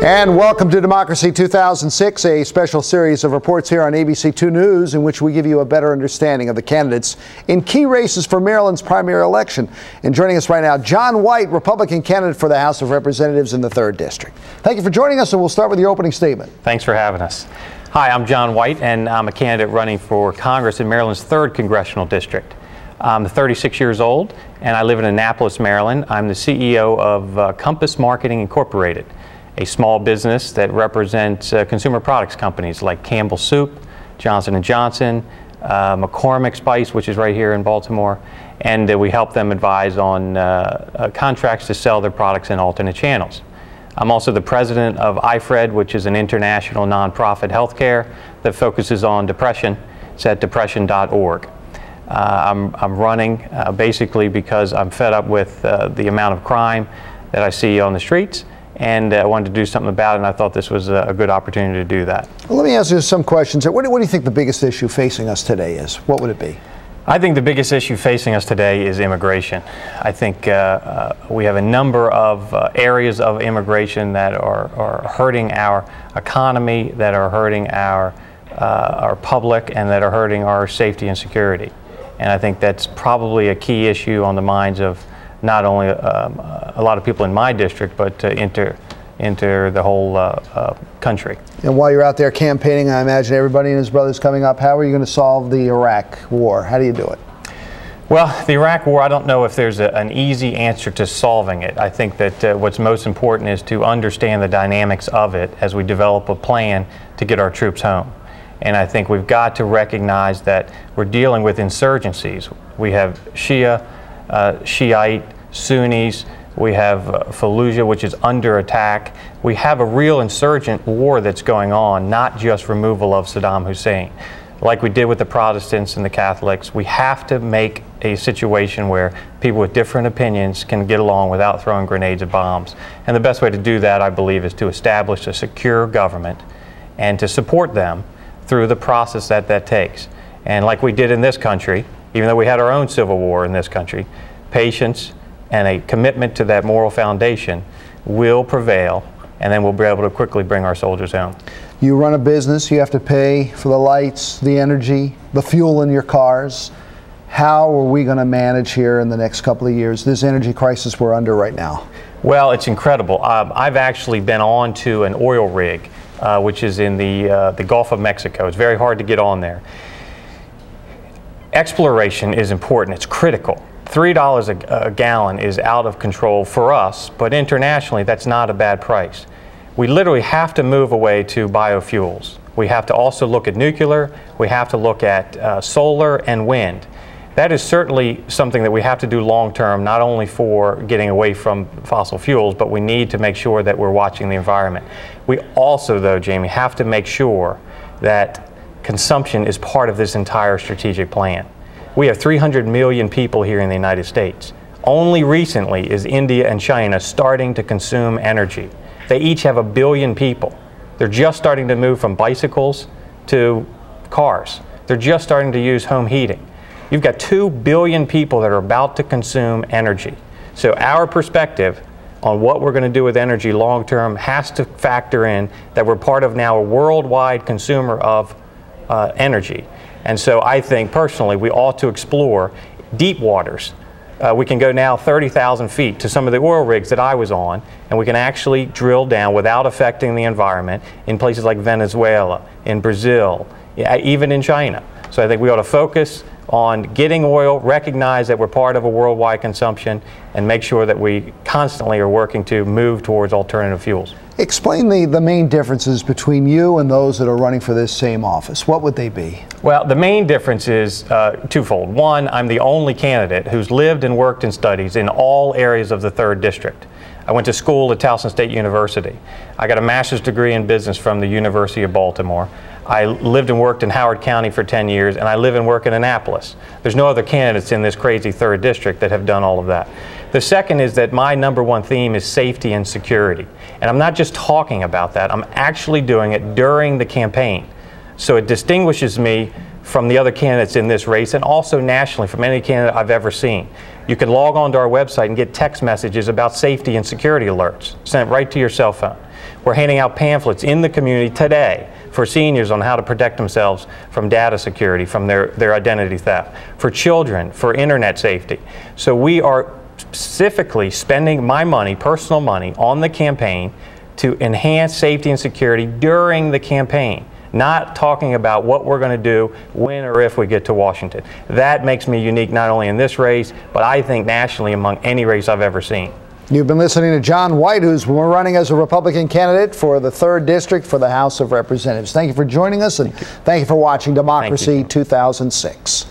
And welcome to Democracy 2006, a special series of reports here on ABC2 News in which we give you a better understanding of the candidates in key races for Maryland's primary election. And joining us right now, John White, Republican candidate for the House of Representatives in the 3rd District. Thank you for joining us, and we'll start with your opening statement. Thanks for having us. Hi, I'm John White, and I'm a candidate running for Congress in Maryland's 3rd Congressional District. I'm 36 years old, and I live in Annapolis, Maryland. I'm the CEO of Compass Marketing Incorporated, a small business that represents consumer products companies like Campbell Soup, Johnson & Johnson, McCormick Spice, which is right here in Baltimore, and we help them advise on contracts to sell their products in alternate channels. I'm also the president of IFRED, which is an international nonprofit healthcare that focuses on depression. It's at depression.org. I'm running basically because I'm fed up with the amount of crime that I see on the streets, and I wanted to do something about it, and I thought this was a good opportunity to do that. Well, let me ask you some questions. What do you think the biggest issue facing us today is? What would it be? I think the biggest issue facing us today is immigration. I think we have a number of areas of immigration that are hurting our economy, that are hurting our public, and that are hurting our safety and security. And I think that's probably a key issue on the minds of not only a lot of people in my district, but enter the whole country. And while you're out there campaigning, I imagine everybody and his brother's coming up. How are you going to solve the Iraq war? How do you do it? Well, the Iraq war, I don't know if there's an easy answer to solving it. I think that what's most important is to understand the dynamics of it as we develop a plan to get our troops home. And I think we've got to recognize that we're dealing with insurgencies. We have Shia, Shiite, Sunnis. We have Fallujah, which is under attack. We have a real insurgent war that's going on, not just removal of Saddam Hussein. Like we did with the Protestants and the Catholics, we have to make a situation where people with different opinions can get along without throwing grenades and bombs. And the best way to do that, I believe, is to establish a secure government and to support them through the process that takes. And like we did in this country, even though we had our own civil war in this country, patience and a commitment to that moral foundation will prevail, and then we'll be able to quickly bring our soldiers home. You run a business, you have to pay for the lights, the energy, the fuel in your cars. How are we going to manage here in the next couple of years, this energy crisis we're under right now? Well, it's incredible. I've actually been on to an oil rig, which is in the Gulf of Mexico. It's very hard to get on there. Exploration is important. It's critical. $3 a gallon is out of control for us, but internationally that's not a bad price. We literally have to move away to biofuels. We have to also look at nuclear. We have to look at solar and wind. That is certainly something that we have to do long term, not only for getting away from fossil fuels, but we need to make sure that we're watching the environment. We also, though, Jamie, have to make sure that consumption is part of this entire strategic plan. We have 300 million people here in the United States. Only recently is India and China starting to consume energy. They each have 1 billion people. They're just starting to move from bicycles to cars. They're just starting to use home heating. You've got 2 billion people that are about to consume energy. So our perspective on what we're going to do with energy long term has to factor in that we're part of now a worldwide consumer of energy. And so I think personally we ought to explore deep waters. We can go now 30,000 feet to some of the oil rigs that I was on, and we can actually drill down without affecting the environment in places like Venezuela, in Brazil, even in China. So I think we ought to focus on getting oil, recognize that we're part of a worldwide consumption, and make sure that we constantly are working to move towards alternative fuels. Explain the main differences between you and those that are running for this same office. What would they be? Well, the main difference is twofold. One, I'm the only candidate who's lived and worked and studies in all areas of the 3rd District. I went to school at Towson State University. I got a master's degree in business from the University of Baltimore. I lived and worked in Howard County for 10 years, and I live and work in Annapolis. There's no other candidates in this crazy 3rd District that have done all of that. The second is that my #1 theme is safety and security. And I'm not just talking about that, I'm actually doing it during the campaign. So it distinguishes me from the other candidates in this race, and also nationally from any candidate I've ever seen. You can log on to our website and get text messages about safety and security alerts sent right to your cell phone. We're handing out pamphlets in the community today for seniors on how to protect themselves from data security, from their identity theft, for children, for internet safety. So we are specifically spending my money, personal money, on the campaign to enhance safety and security during the campaign, not talking about what we're going to do when or if we get to Washington. That makes me unique not only in this race, but I think nationally among any race I've ever seen. You've been listening to John White, who's running as a Republican candidate for the 3rd District for the House of Representatives. Thank you for joining us, and thank you for watching Democracy 2006.